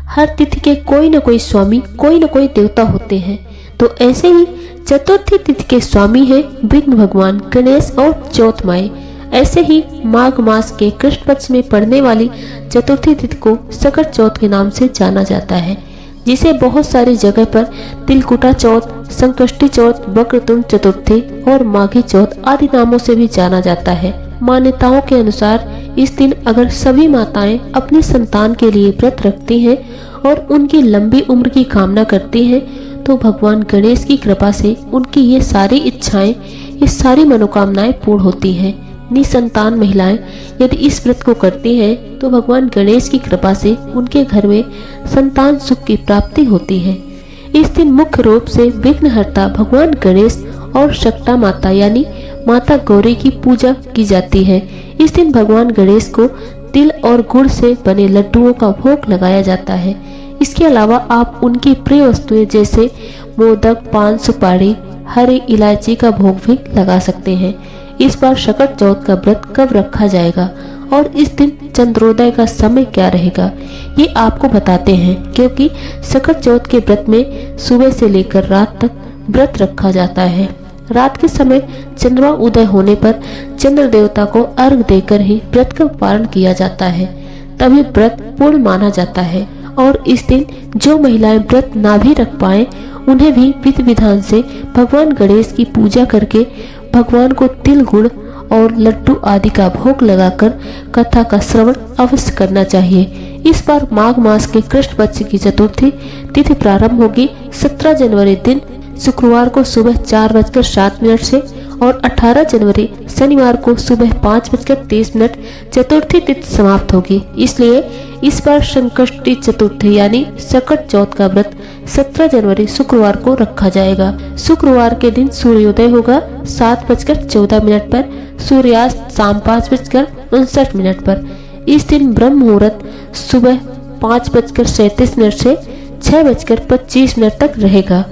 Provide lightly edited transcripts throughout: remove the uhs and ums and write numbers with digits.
हर तिथि के कोई न कोई स्वामी, कोई न कोई देवता होते हैं। तो ऐसे ही चतुर्थी तिथि के स्वामी हैं विघ्न भगवान गणेश और चौथ माई। ऐसे ही माघ मास के कृष्ण पक्ष में पड़ने वाली चतुर्थी तिथि को सकट चौथ के नाम से जाना जाता है, जिसे बहुत सारी जगह पर तिलकुटा चौथ, संकष्टी चौथ, वक्रतुंड चतुर्थी और माघी चौथ आदि नामों से भी जाना जाता है। मान्यताओं के अनुसार इस दिन अगर सभी माताएं अपनी संतान के लिए व्रत रखती हैं और उनकी लंबी उम्र की कामना करती हैं, तो भगवान गणेश की कृपा से उनकी ये सारी इच्छाएं, ये सारी मनोकामनाएं पूर्ण होती हैं। निसंतान महिलाएं यदि इस व्रत को करती हैं तो भगवान गणेश की कृपा से उनके घर में संतान सुख की प्राप्ति होती है। इस दिन मुख्य रूप से विघ्नहर्ता भगवान गणेश और शक्ता माता यानी माता गौरी की पूजा की जाती है। इस दिन भगवान गणेश को तिल और गुड़ से बने लड्डुओं का भोग लगाया जाता है। इसके अलावा आप उनकी प्रिय वस्तुएं जैसे मोदक, पान सुपारी, हरी इलायची का भोग भी लगा सकते हैं। इस बार सकट चौथ का व्रत कब रखा जाएगा और इस दिन चंद्रोदय का समय क्या रहेगा, ये आपको बताते हैं, क्योंकि सकट चौथ के व्रत में सुबह से लेकर रात तक व्रत रखा जाता है। रात के समय चंद्रमा उदय होने पर चंद्र देवता को अर्घ देकर ही व्रत का पारण किया जाता है, तभी व्रत पूर्ण माना जाता है। और इस दिन जो महिलाएं व्रत ना भी रख पाए, उन्हें भी विधि विधान से भगवान गणेश की पूजा करके भगवान को तिल, गुड़ और लड्डू आदि का भोग लगाकर कथा का श्रवण अवश्य करना चाहिए। इस बार माघ मास के कृष्ण पक्ष की चतुर्थी तिथि प्रारंभ होगी 17 जनवरी दिन शुक्रवार को सुबह 4:07 से और 18 जनवरी शनिवार को सुबह 5:30 चतुर्थी तिथि समाप्त होगी। इसलिए इस बार संकष्टी चतुर्थी यानी सकट चौथ का व्रत 17 जनवरी शुक्रवार को रखा जाएगा। शुक्रवार के दिन सूर्योदय होगा 7:14 पर, सूर्यास्त शाम 5:59 पर। इस दिन ब्रह्म मुहूर्त सुबह 5:37 से 6:25 तक रहेगा,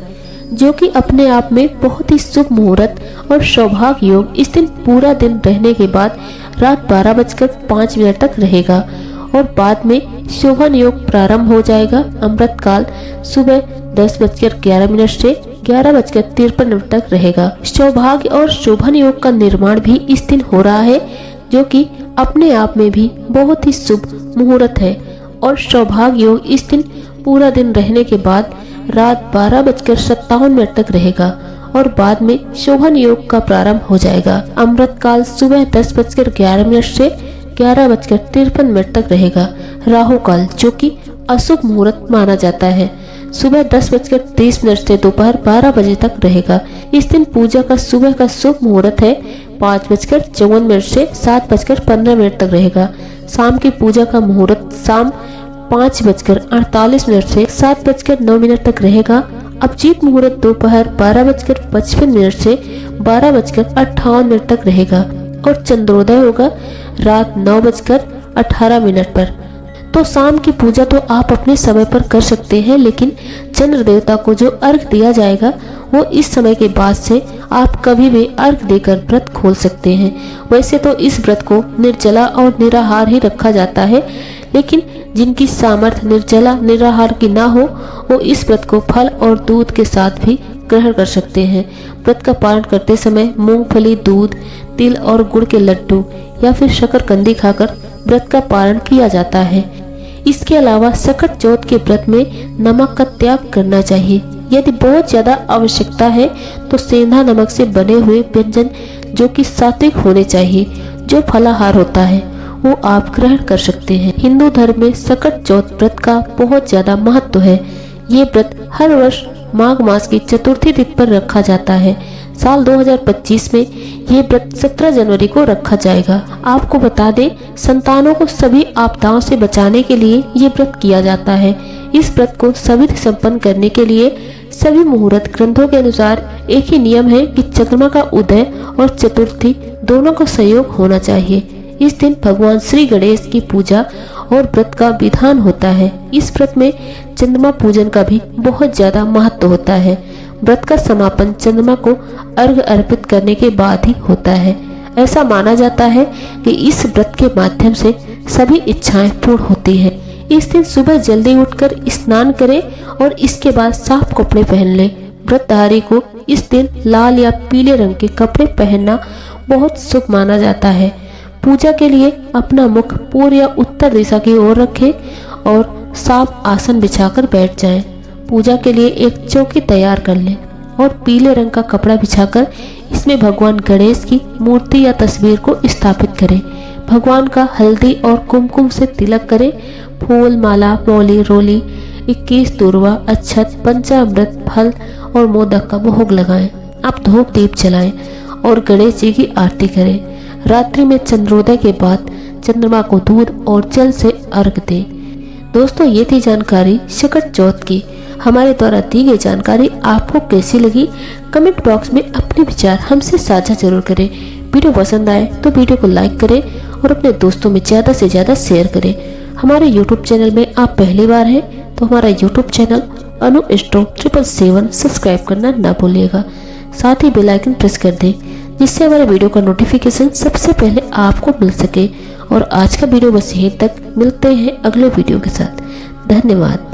जो कि अपने आप में बहुत ही शुभ मुहूर्त और सौभाग्य योग इस दिन पूरा दिन रहने के बाद रात 12:05 तक रहेगा और बाद में शोभन योग प्रारंभ हो जाएगा। अमृत काल सुबह 10:11 से 11:53 तक रहेगा। सौभाग्य और शोभन योग का निर्माण भी इस दिन हो रहा है, जो कि अपने आप में भी बहुत ही शुभ मुहूर्त है। और सौभाग्य योग इस दिन पूरा दिन रहने के बाद रात 12:57 तक रहेगा और बाद में शोभन योग का प्रारंभ हो जाएगा। अमृत काल सुबह 10:11 से 11:53 तक रहेगा। राहु काल, जो कि अशुभ मुहूर्त माना जाता है, सुबह 10:30 से दोपहर 12 बजे तक रहेगा। इस दिन पूजा का सुबह का शुभ मुहूर्त है 5:54 से 7:15 तक रहेगा। शाम की पूजा का मुहूर्त शाम 5:48 से 7:09 तक रहेगा। अभिजीत मुहूर्त दोपहर 12:55 से 12:58 तक रहेगा और चंद्रोदय होगा रात 9:18 पर। तो शाम की पूजा तो आप अपने समय पर कर सकते हैं, लेकिन चंद्र देवता को जो अर्घ दिया जाएगा वो इस समय के बाद से आप कभी भी अर्घ देकर व्रत खोल सकते हैं। वैसे तो इस व्रत को निर्जला और निराहार ही रखा जाता है, लेकिन जिनकी सामर्थ्य निर्जला निराहार की ना हो, वो इस व्रत को फल और दूध के साथ भी ग्रहण कर सकते हैं। व्रत का पालन करते समय मूंगफली, दूध, तिल और गुड़ के लड्डू या फिर शकरकंदी खाकर व्रत का पालन किया जाता है। इसके अलावा सकट चौथ के व्रत में नमक का त्याग करना चाहिए। यदि बहुत ज्यादा आवश्यकता है तो सेंधा नमक से बने हुए व्यंजन जो कि सात्विक होने चाहिए, जो फलाहार होता है, वो आप ग्रहण कर सकते हैं। हिंदू धर्म में सकट चौथ व्रत का बहुत ज्यादा महत्व है। ये व्रत हर वर्ष माघ मास की चतुर्थी तिथि पर रखा जाता है। साल 2025 में ये व्रत 17 जनवरी को रखा जाएगा। आपको बता दें, संतानों को सभी आपदाओं से बचाने के लिए ये व्रत किया जाता है। इस व्रत को सविधि संपन्न करने के लिए सभी मुहूर्त ग्रंथों के अनुसार एक ही नियम है कि चंद्रमा का उदय और चतुर्थी दोनों का संयोग होना चाहिए। इस दिन भगवान श्री गणेश की पूजा और व्रत का विधान होता है। इस व्रत में चंद्रमा पूजन का भी बहुत ज्यादा महत्व होता है। व्रत का समापन चंद्रमा को अर्घ अर्पित करने के बाद ही होता है। ऐसा माना जाता है कि इस व्रत के माध्यम से सभी इच्छाएं पूर्ण होती हैं। इस दिन सुबह जल्दी उठकर स्नान करें और इसके बाद साफ कपड़े पहन लें। व्रतधारी को इस दिन लाल या पीले रंग के कपड़े पहनना बहुत शुभ माना जाता है। पूजा के लिए अपना मुख पूर्व या उत्तर दिशा की ओर रखें और साफ आसन बिछाकर बैठ जाएं। पूजा के लिए एक चौकी तैयार कर लें और पीले रंग का कपड़ा बिछाकर इसमें भगवान गणेश की मूर्ति या तस्वीर को स्थापित करें। भगवान का हल्दी और कुमकुम से तिलक करें। फूल, माला, मौली, रोली, 21 दूर्वा, अक्षत, पंचामृत, फल और मोदक का भोग लगाएं। आप धूप दीप जलाएं और गणेश जी की आरती करें। रात्रि में चंद्रोदय के बाद चंद्रमा को दूध और जल से अर्घ दें। दोस्तों, ये थी जानकारी शकट चौथ की। हमारे द्वारा दी गई जानकारी आपको कैसी लगी? कमेंट बॉक्स में अपने विचार हमसे साझा जरूर करें। वीडियो पसंद आए तो वीडियो को लाइक करें और अपने दोस्तों में ज़्यादा से ज़्यादा शेयर करें। हमारे YouTube चैनल में आप पहली बार हैं तो हमारा YouTube चैनल अनु एस्ट्रो 777 सब्सक्राइब करना ना भूलिएगा। साथ ही बेल आइकन प्रेस कर दें जिससे हमारे वीडियो का नोटिफिकेशन सबसे पहले आपको मिल सके। और आज का वीडियो बस यहीं तक। मिलते हैं अगले वीडियो के साथ। धन्यवाद।